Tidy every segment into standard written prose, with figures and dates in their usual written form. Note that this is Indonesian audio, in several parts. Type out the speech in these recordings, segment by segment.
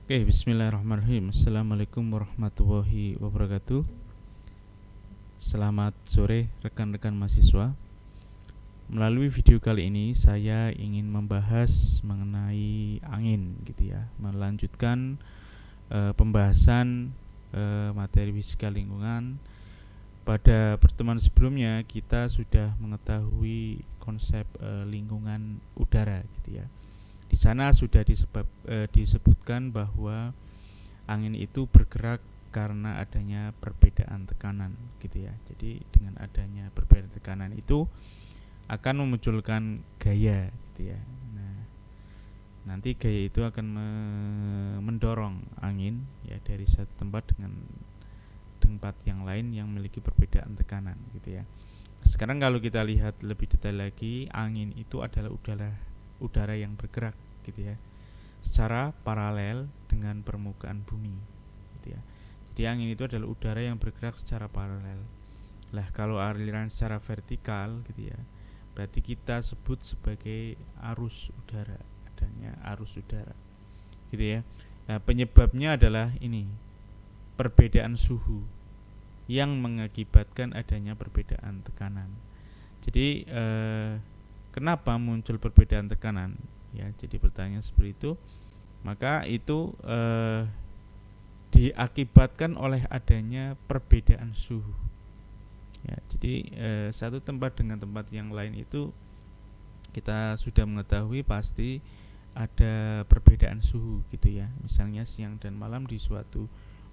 Oke, bismillahirrahmanirrahim. Assalamualaikum warahmatullahi wabarakatuh. Selamat sore rekan-rekan mahasiswa. Melalui video kali ini saya ingin membahas mengenai angin gitu ya. Melanjutkan pembahasan materi fisika lingkungan. Pada pertemuan sebelumnya kita sudah mengetahui konsep lingkungan udara gitu ya. Di sana sudah disebutkan bahwa angin itu bergerak karena adanya perbedaan tekanan gitu ya. Jadi dengan adanya perbedaan tekanan itu akan memunculkan gaya gitu ya. Nah, nanti gaya itu akan mendorong angin ya dari satu tempat dengan tempat yang lain yang memiliki perbedaan tekanan gitu ya. Sekarang kalau kita lihat lebih detail lagi, angin itu adalah udara yang bergerak gitu ya, secara paralel dengan permukaan bumi gitu ya. Jadi angin itu adalah udara yang bergerak secara paralel. Lah kalau aliran secara vertikal gitu ya, berarti kita sebut sebagai arus udara, adanya arus udara gitu ya. Nah, penyebabnya adalah ini, perbedaan suhu yang mengakibatkan adanya perbedaan tekanan. Jadi kenapa muncul perbedaan tekanan? Ya, jadi pertanyaan seperti itu. Maka itu diakibatkan oleh adanya perbedaan suhu. Ya, jadi satu tempat dengan tempat yang lain itu kita sudah mengetahui pasti ada perbedaan suhu gitu ya. Misalnya siang dan malam di suatu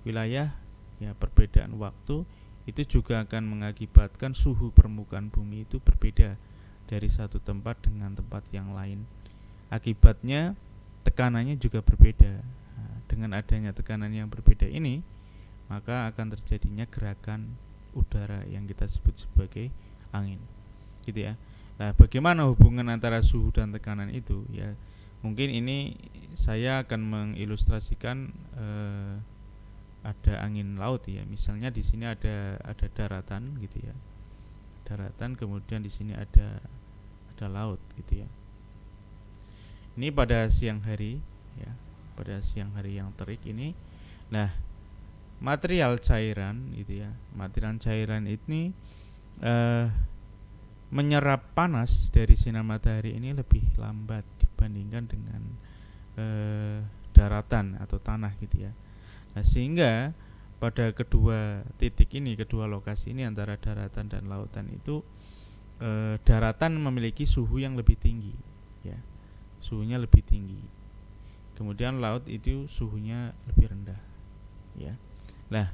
wilayah, ya perbedaan waktu itu juga akan mengakibatkan suhu permukaan bumi itu berbeda dari satu tempat dengan tempat yang lain. Akibatnya tekanannya juga berbeda. Nah, dengan adanya tekanan yang berbeda ini, maka akan terjadinya gerakan udara yang kita sebut sebagai angin gitu ya. Nah, bagaimana hubungan antara suhu dan tekanan itu ya? Mungkin ini saya akan mengilustrasikan ada angin laut ya. Misalnya di sini ada daratan gitu ya. Daratan, kemudian di sini ada laut gitu ya. Ini pada siang hari ya. Pada siang hari yang terik ini. Nah, material cairan gitu ya. Material cairan ini menyerap panas dari sinar matahari ini lebih lambat dibandingkan dengan daratan atau tanah gitu ya. Nah, sehingga pada kedua titik ini, kedua lokasi ini antara daratan dan lautan itu daratan memiliki suhu yang lebih tinggi ya. Suhunya lebih tinggi. Kemudian laut itu suhunya lebih rendah ya. Nah,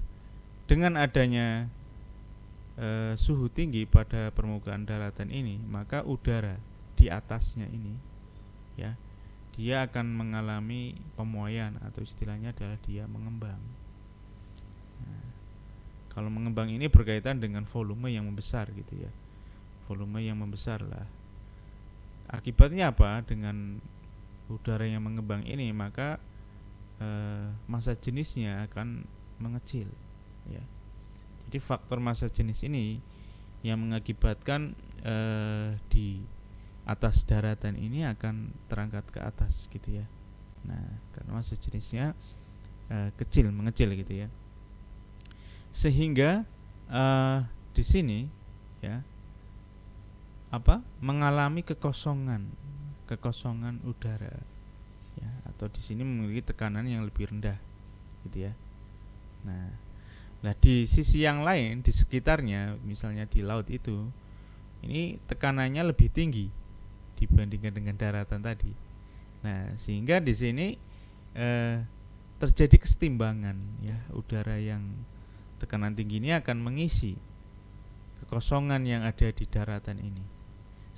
dengan adanya suhu tinggi pada permukaan daratan ini, maka udara di atasnya ini ya, dia akan mengalami pemuaian atau istilahnya adalah dia mengembang. Nah, kalau mengembang ini berkaitan dengan volume yang membesar gitu ya. Volume yang membesar lah. Akibatnya apa? Dengan udara yang mengembang ini, maka massa jenisnya akan mengecil ya. Jadi faktor massa jenis ini yang mengakibatkan di atas daratan ini akan terangkat ke atas gitu ya. Nah, karena massa jenisnya kecil, mengecil gitu ya. Sehingga di sini ya mengalami kekosongan udara ya, atau di sini memiliki tekanan yang lebih rendah gitu ya. Nah, di sisi yang lain di sekitarnya, misalnya di laut itu, ini tekanannya lebih tinggi dibandingkan dengan daratan tadi. Nah, sehingga di sini terjadi kesetimbangan ya, udara yang tekanan tinggi ini akan mengisi kekosongan yang ada di daratan ini.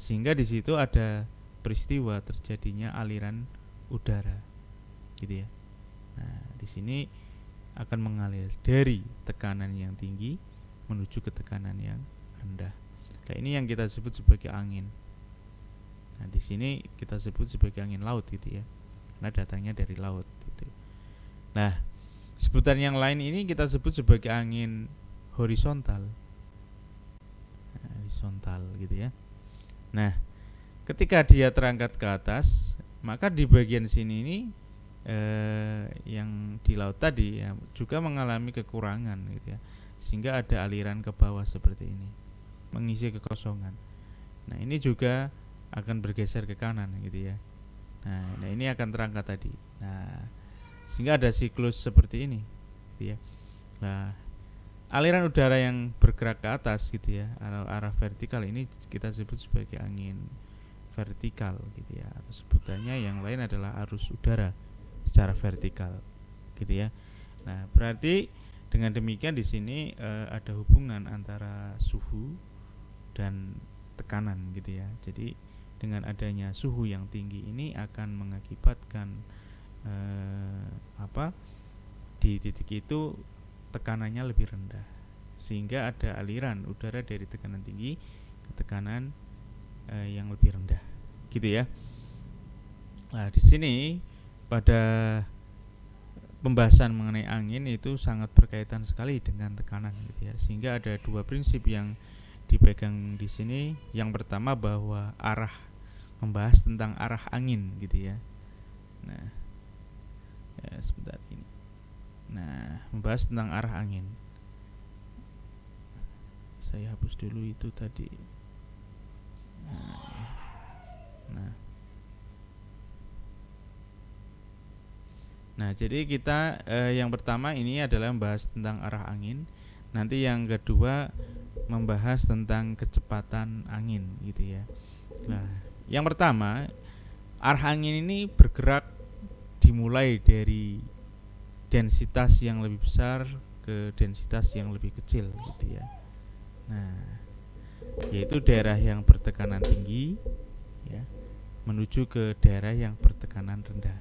Sehingga di situ ada peristiwa terjadinya aliran udara. Gitu ya. Nah, di sini akan mengalir dari tekanan yang tinggi menuju ke tekanan yang rendah. Nah, ini yang kita sebut sebagai angin. Nah, di sini kita sebut sebagai angin laut gitu ya. Karena datangnya dari laut gitu. Nah, sebutan yang lain ini kita sebut sebagai angin horizontal. Nah, horizontal gitu ya. Nah, ketika dia terangkat ke atas, maka di bagian sini ini yang di laut tadi ya juga mengalami kekurangan gitu ya, sehingga ada aliran ke bawah seperti ini mengisi kekosongan. Nah ini juga akan bergeser ke kanan gitu ya. Nah ini akan terangkat tadi. Nah sehingga ada siklus seperti ini gitu ya. Nah aliran udara yang bergerak ke atas gitu ya, arah vertikal ini kita sebut sebagai angin vertikal gitu ya, atau sebutannya yang lain adalah arus udara secara vertikal gitu ya. Nah berarti dengan demikian di sini ada hubungan antara suhu dan tekanan gitu ya. Jadi dengan adanya suhu yang tinggi ini akan mengakibatkan di titik itu tekanannya lebih rendah, sehingga ada aliran udara dari tekanan tinggi ke tekanan yang lebih rendah gitu ya. Nah di sini pada pembahasan mengenai angin itu sangat berkaitan sekali dengan tekanan gitu ya, sehingga ada dua prinsip yang dipegang di sini. Yang pertama bahwa membahas tentang arah angin gitu ya. Nah sebentar ini. Nah membahas tentang arah angin. Saya hapus dulu itu tadi. Nah jadi kita yang pertama ini adalah membahas tentang arah angin. Nanti yang kedua membahas tentang kecepatan angin gitu ya. Nah yang pertama, arah angin ini bergerak dimulai dari densitas yang lebih besar ke densitas yang lebih kecil gitu ya. Nah yaitu daerah yang bertekanan tinggi ya, menuju ke daerah yang bertekanan rendah.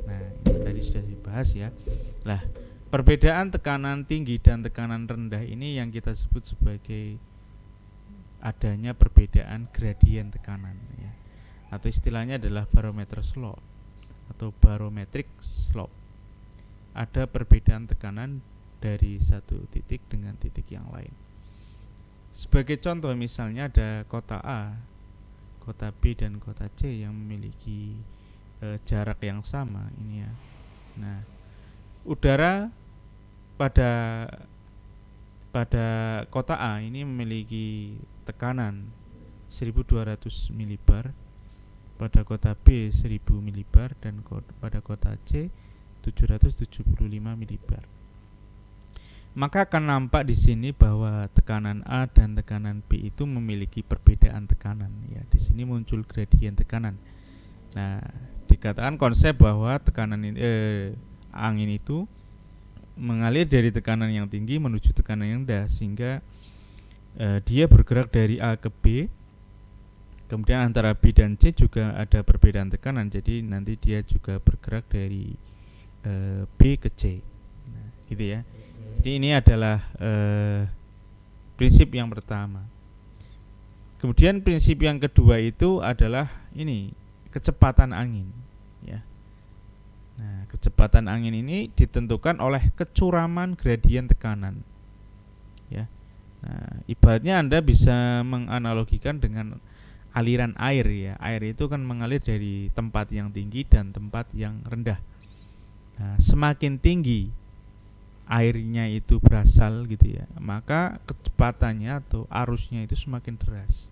Nah ini tadi sudah dibahas ya. Lah perbedaan tekanan tinggi dan tekanan rendah ini yang kita sebut sebagai adanya perbedaan gradien tekanan ya, atau istilahnya adalah barometer slope atau barometric slope. Ada perbedaan tekanan dari satu titik dengan titik yang lain. Sebagai contoh misalnya ada kota A, kota B dan kota C yang memiliki jarak yang sama ini ya. Nah, udara pada kota A ini memiliki tekanan 1200 milibar, pada kota B 1000 milibar, dan pada kota C 775 milibar. Maka akan nampak di sini bahwa tekanan A dan tekanan B itu memiliki perbedaan tekanan ya. Di sini muncul gradien tekanan. Nah, dikatakan konsep bahwa tekanan angin itu mengalir dari tekanan yang tinggi menuju tekanan yang rendah, sehingga dia bergerak dari A ke B. Kemudian antara B dan C juga ada perbedaan tekanan, jadi nanti dia juga bergerak dari B ke C. Nah, gitu ya. Jadi ini adalah prinsip yang pertama. Kemudian prinsip yang kedua itu adalah ini, kecepatan angin ya. Nah, kecepatan angin ini ditentukan oleh kecuraman gradien tekanan ya. Nah, ibaratnya Anda bisa menganalogikan dengan aliran air ya. Air itu kan mengalir dari tempat yang tinggi dan tempat yang rendah. Nah, semakin tinggi airnya itu berasal gitu ya, maka kecepatannya atau arusnya itu semakin deras.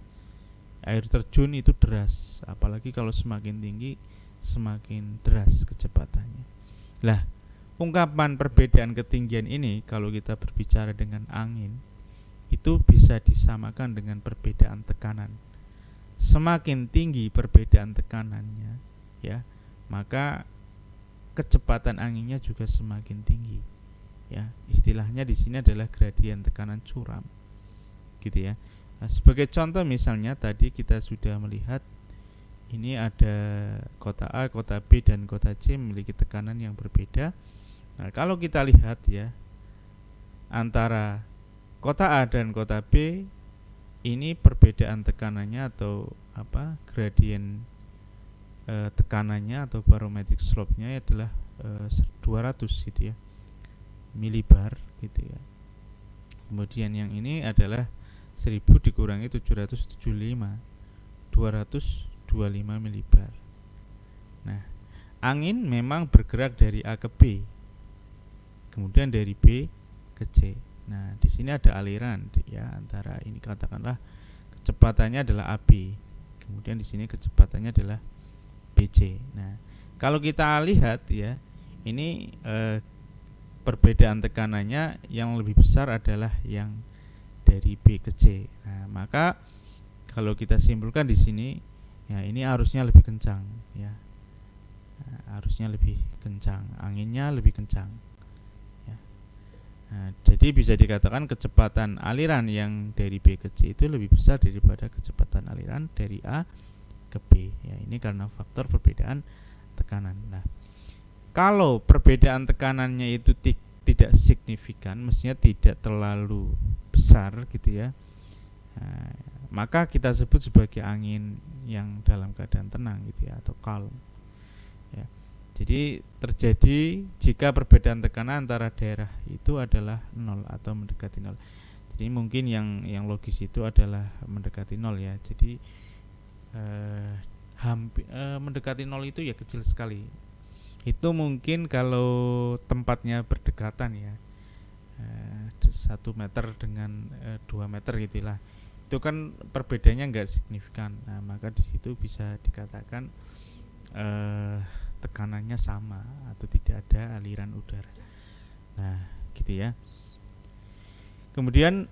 Air terjun itu deras, apalagi kalau semakin tinggi semakin deras kecepatannya. Lah, ungkapan perbedaan ketinggian ini kalau kita berbicara dengan angin itu bisa disamakan dengan perbedaan tekanan. Semakin tinggi perbedaan tekanannya ya, maka kecepatan anginnya juga semakin tinggi. Ya, istilahnya di sini adalah gradien tekanan curam, gitu ya. Nah, sebagai contoh misalnya tadi kita sudah melihat ini ada kota A, kota B dan kota C memiliki tekanan yang berbeda. Nah, kalau kita lihat ya antara kota A dan kota B ini perbedaan tekanannya atau gradien tekanannya atau barometric slope-nya adalah 200 gitu ya, milibar gitu ya. Kemudian yang ini adalah 1000 dikurangi 775, 225 milibar. Nah, angin memang bergerak dari A ke B, kemudian dari B ke C. Nah, di sini ada aliran ya antara ini, katakanlah kecepatannya adalah AB. Kemudian di sini kecepatannya adalah BC. Nah, kalau kita lihat ya, ini perbedaan tekanannya yang lebih besar adalah yang dari B ke C. Nah, maka kalau kita simpulkan di sini, ya ini arusnya lebih kencang ya. Nah, arusnya lebih kencang, anginnya lebih kencang. Ya. Nah, jadi bisa dikatakan kecepatan aliran yang dari B ke C itu lebih besar daripada kecepatan aliran dari A ke B. Ya, ini karena faktor perbedaan tekanan. Nah, kalau perbedaan tekanannya itu tidak signifikan, mestinya tidak terlalu besar gitu ya. Nah, maka kita sebut sebagai angin yang dalam keadaan tenang gitu ya, atau calm. Ya. Jadi terjadi jika perbedaan tekanan antara daerah itu adalah 0 atau mendekati 0. Jadi mungkin yang logis itu adalah mendekati 0 ya. Jadi mendekati 0 itu ya kecil sekali. Itu mungkin kalau tempatnya berdekatan ya, 1 meter dengan 2 meter gitulah. Itu kan perbedaannya enggak signifikan. Nah, maka di situ bisa dikatakan tekanannya sama atau tidak ada aliran udara. Nah, gitu ya. Kemudian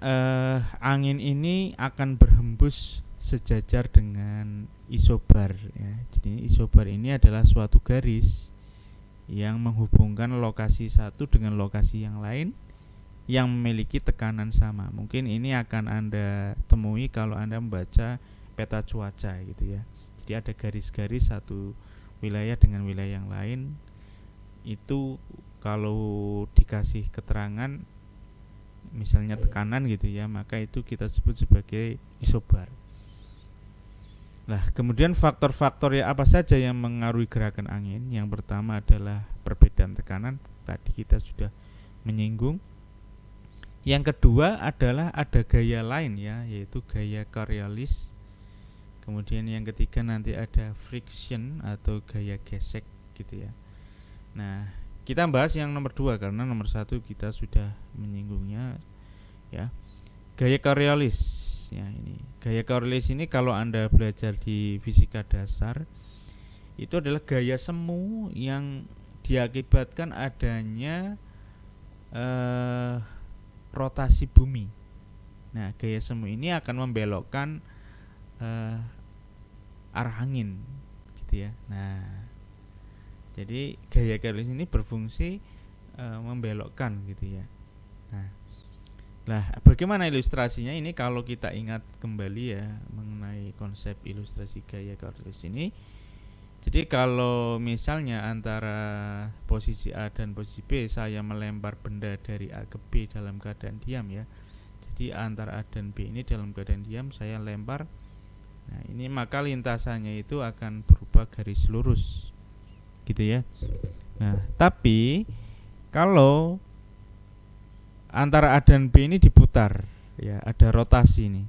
angin ini akan berhembus sejajar dengan isobar ya. Jadi isobar ini adalah suatu garis yang menghubungkan lokasi satu dengan lokasi yang lain yang memiliki tekanan sama. Mungkin ini akan Anda temui kalau Anda membaca peta cuaca gitu ya. Jadi ada garis-garis satu wilayah dengan wilayah yang lain. Itu kalau dikasih keterangan misalnya tekanan gitu ya, maka itu kita sebut sebagai isobar. Nah, kemudian faktor-faktor ya apa saja yang mengaruhi gerakan angin? Yang pertama adalah perbedaan tekanan, tadi kita sudah menyinggung. Yang kedua adalah ada gaya lain ya, yaitu gaya Coriolis. Kemudian yang ketiga nanti ada friction atau gaya gesek gitu ya. Nah, kita bahas yang nomor 2 karena nomor 1 kita sudah menyinggungnya ya. Gaya Coriolis ya, ini. Gaya Coriolis ini kalau Anda belajar di fisika dasar itu adalah gaya semu yang diakibatkan adanya rotasi bumi. Nah, gaya semu ini akan membelokkan arah angin gitu ya. Nah, jadi gaya Coriolis ini berfungsi membelokkan gitu ya. Nah, bagaimana ilustrasinya ini? Kalau kita ingat kembali ya mengenai konsep ilustrasi gaya Coriolis ini. Jadi kalau misalnya antara posisi A dan posisi B saya melempar benda dari A ke B dalam keadaan diam ya. Jadi antara A dan B ini dalam keadaan diam saya lempar. Nah, ini maka lintasannya itu akan berupa garis lurus. Gitu ya. Nah, tapi kalau antara A dan B ini diputar ya, ada rotasi nih.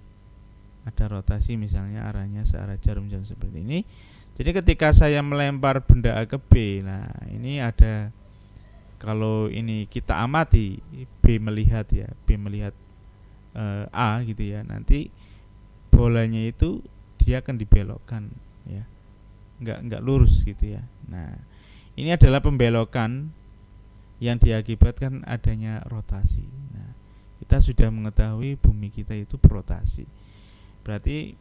Ada rotasi misalnya arahnya searah jarum jam seperti ini. Jadi ketika saya melempar benda A ke B, nah ini ada, kalau ini kita amati B melihat ya, B melihat A gitu ya, nanti bolanya itu dia akan dibelokkan ya, nggak lurus gitu ya. Nah, ini adalah pembelokan yang diakibatkan adanya rotasi. Nah, kita sudah mengetahui bumi kita itu berotasi. Berarti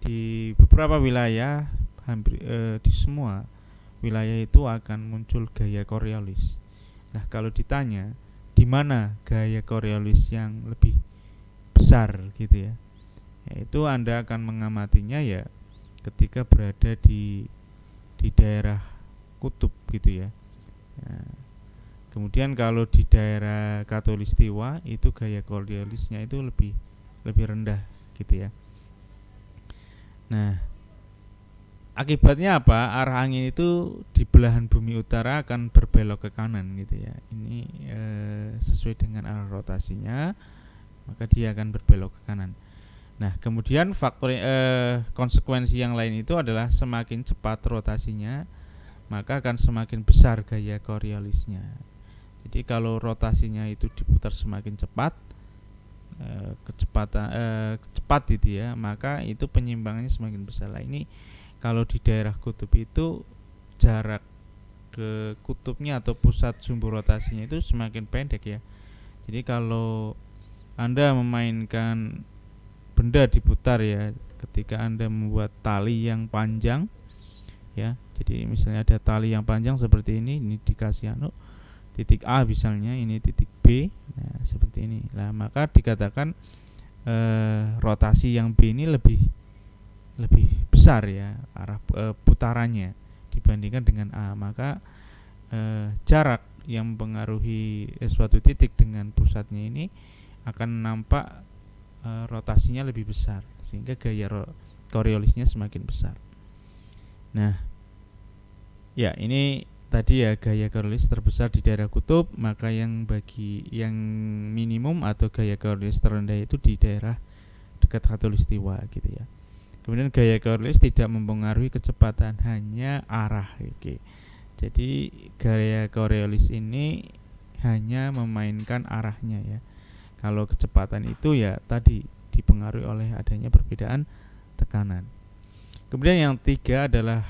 di beberapa wilayah, hampir di semua wilayah itu akan muncul gaya Coriolis. Nah, kalau ditanya di mana gaya Coriolis yang lebih besar gitu ya, yaitu Anda akan mengamatinya ya ketika berada di daerah kutub gitu ya. Nah, kemudian kalau di daerah Khatulistiwa itu gaya Coriolisnya itu lebih rendah gitu ya. Nah, akibatnya apa? Arah angin itu di belahan bumi utara akan berbelok ke kanan gitu ya. Ini sesuai dengan arah rotasinya, maka dia akan berbelok ke kanan. Nah, kemudian faktor konsekuensi yang lain itu adalah semakin cepat rotasinya, maka akan semakin besar gaya Coriolisnya. Jadi kalau rotasinya itu diputar semakin cepat, cepat gitu ya, maka itu penyimpangannya semakin besar. Lah ini kalau di daerah kutub itu jarak ke kutubnya atau pusat sumber rotasinya itu semakin pendek ya. Jadi kalau Anda memainkan benda diputar ya, ketika Anda membuat tali yang panjang ya, jadi misalnya ada tali yang panjang seperti ini dikasih titik A misalnya, ini titik B, nah seperti ini. Nah maka dikatakan rotasi yang B ini lebih besar ya arah putarannya dibandingkan dengan A. Maka jarak yang mempengaruhi suatu titik dengan pusatnya ini akan nampak rotasinya lebih besar, sehingga gaya Coriolisnya semakin besar. Nah ya, ini tadi ya gaya Coriolis terbesar di daerah kutub, maka yang minimum atau gaya Coriolis terendah itu di daerah dekat khatulistiwa gitu ya. Kemudian gaya Coriolis tidak mempengaruhi kecepatan, hanya arah. Oke. Jadi gaya Coriolis ini hanya memainkan arahnya ya. Kalau kecepatan itu ya tadi dipengaruhi oleh adanya perbedaan tekanan. Kemudian yang tiga adalah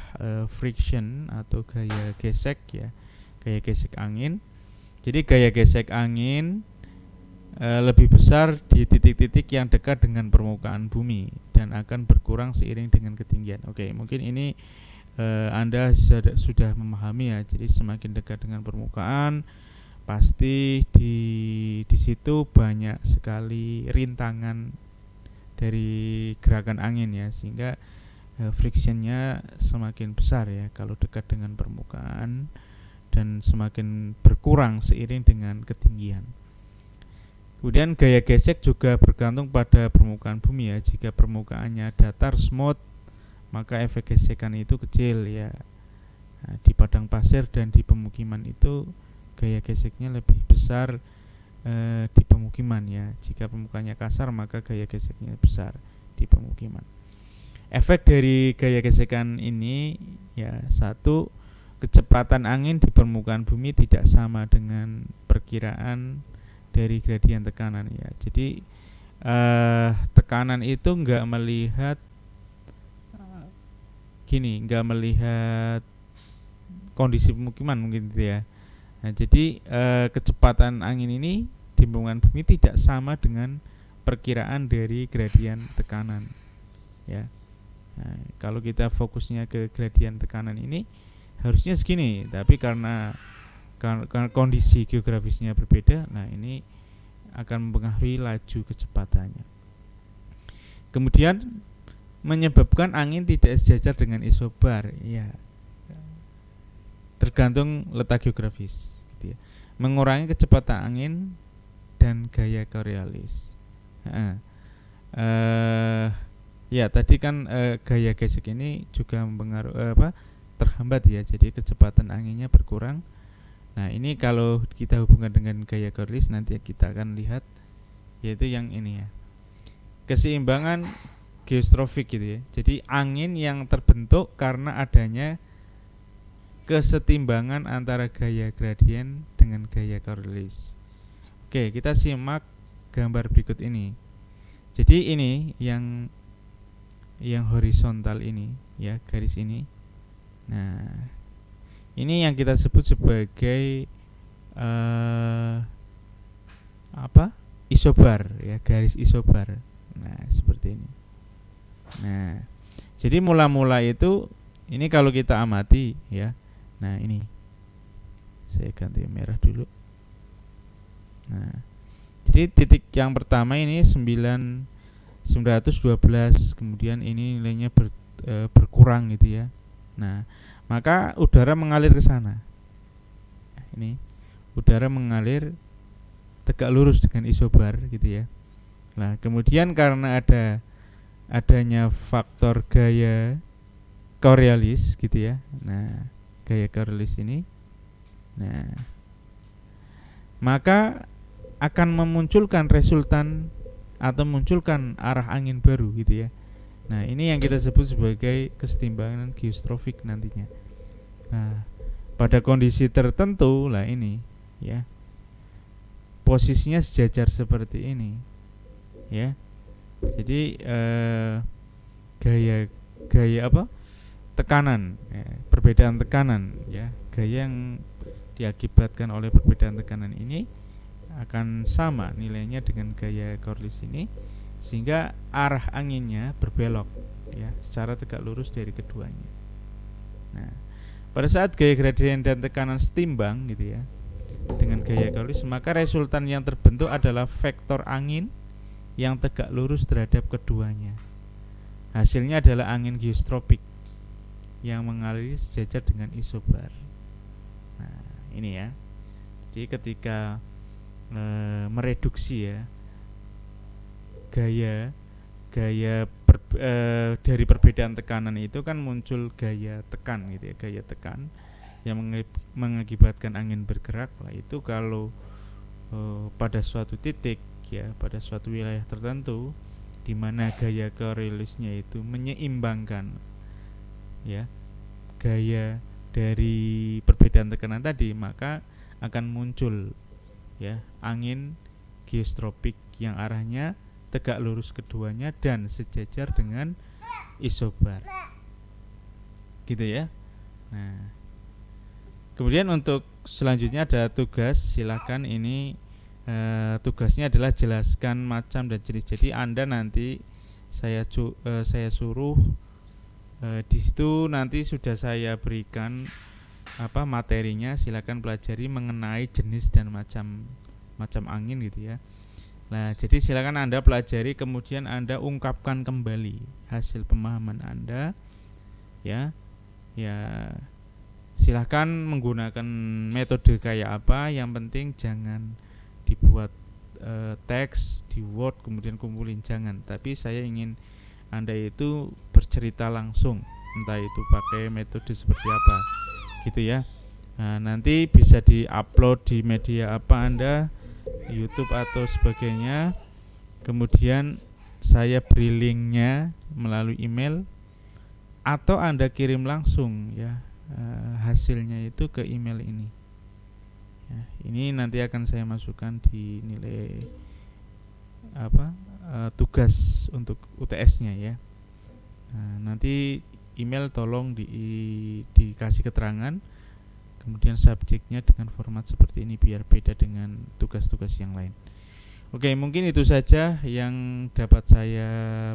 friction atau gaya gesek ya, gaya gesek angin. Jadi gaya gesek angin lebih besar di titik-titik yang dekat dengan permukaan bumi dan akan berkurang seiring dengan ketinggian. Oke, mungkin ini Anda sudah memahami ya. Jadi semakin dekat dengan permukaan, pasti di situ banyak sekali rintangan dari gerakan angin ya, sehingga frictionnya semakin besar ya kalau dekat dengan permukaan, dan semakin berkurang seiring dengan ketinggian. Kemudian gaya gesek juga bergantung pada permukaan bumi ya. Jika permukaannya datar smooth, maka efek gesekan itu kecil ya. Nah, di padang pasir dan di pemukiman itu gaya geseknya lebih besar di pemukiman ya. Jika permukaannya kasar, maka gaya geseknya besar di pemukiman. Efek dari gaya gesekan ini ya, satu, kecepatan angin di permukaan bumi tidak sama dengan perkiraan dari gradien tekanan ya. Jadi tekanan itu nggak melihat kondisi pemukiman mungkin gitu ya. Nah, jadi kecepatan angin ini di permukaan bumi tidak sama dengan perkiraan dari gradien tekanan ya. Nah, kalau kita fokusnya ke gradien tekanan ini harusnya segini, tapi karena kondisi geografisnya berbeda, nah ini akan mempengaruhi laju kecepatannya. Kemudian menyebabkan angin tidak sejajar dengan isobar ya, tergantung letak geografis gitu ya. Mengurangi kecepatan angin dan gaya Coriolis. Ya tadi kan gaya gesek ini juga mempengaruhi terhambat ya, jadi kecepatan anginnya berkurang. Nah ini kalau kita hubungkan dengan gaya Coriolis, nanti kita akan lihat yaitu yang ini ya, keseimbangan geostrofik gitu ya. Jadi angin yang terbentuk karena adanya kesetimbangan antara gaya gradien dengan gaya Coriolis. Oke, kita simak gambar berikut ini. Jadi ini yang horizontal ini ya, garis ini. Nah ini yang kita sebut sebagai isobar ya, garis isobar. Nah seperti ini. Nah jadi mula-mula itu ini kalau kita amati ya. Nah ini saya ganti merah dulu. Nah jadi titik yang pertama ini 912, kemudian ini nilainya berkurang gitu ya. Nah maka udara mengalir ke sana. Ini udara mengalir tegak lurus dengan isobar gitu ya. Nah, kemudian karena adanya faktor gaya Coriolis gitu ya. Nah, gaya Coriolis ini, nah, maka akan memunculkan resultan atau munculkan arah angin baru gitu ya. Nah, ini yang kita sebut sebagai kesetimbangan geostrofik nantinya. Nah, pada kondisi tertentu lah ini ya, posisinya sejajar seperti ini ya. Jadi gaya apa, tekanan ya, perbedaan tekanan ya, gaya yang diakibatkan oleh perbedaan tekanan ini akan sama nilainya dengan gaya Corliss ini, sehingga arah anginnya berbelok ya secara tegak lurus dari keduanya. Nah, pada saat gaya gradien dan tekanan setimbang gitu ya dengan gaya Corliss, maka resultan yang terbentuk adalah vektor angin yang tegak lurus terhadap keduanya. Hasilnya adalah angin geostropik yang mengalir sejajar dengan isobar. Nah, ini ya. Jadi ketika mereduksi ya gaya dari perbedaan tekanan itu kan muncul gaya tekan gitu ya, gaya tekan yang mengakibatkan angin bergerak lah. Itu kalau pada suatu titik ya, pada suatu wilayah tertentu di mana gaya Coriolisnya itu menyeimbangkan ya gaya dari perbedaan tekanan tadi, maka akan muncul ya angin geostropik yang arahnya tegak lurus keduanya dan sejajar dengan isobar gitu ya. Nah, kemudian untuk selanjutnya ada tugas, silakan ini tugasnya adalah jelaskan macam dan jenis. Jadi Anda nanti saya suruh di situ nanti sudah saya berikan apa materinya, silakan pelajari mengenai jenis dan macam angin gitu ya. Nah, jadi silakan Anda pelajari, kemudian Anda ungkapkan kembali hasil pemahaman Anda ya. Ya, silakan menggunakan metode kayak apa, yang penting jangan dibuat teks di Word kemudian kumpulin, jangan. Tapi saya ingin Anda itu bercerita langsung, entah itu pakai metode seperti apa gitu ya. Nah, nanti bisa di-upload di media apa Anda, YouTube atau sebagainya. Kemudian saya beri linknya melalui email, atau Anda kirim langsung ya hasilnya itu ke email ini ya. Ini nanti akan saya masukkan di nilai apa tugas untuk UTS-nya ya. Nah, nanti email tolong dikasih keterangan, kemudian subjeknya dengan format seperti ini biar beda dengan tugas-tugas yang lain. Oke, mungkin itu saja yang dapat saya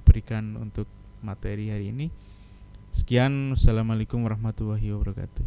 berikan untuk materi hari ini. Sekian, wassalamualaikum warahmatullahi wabarakatuh.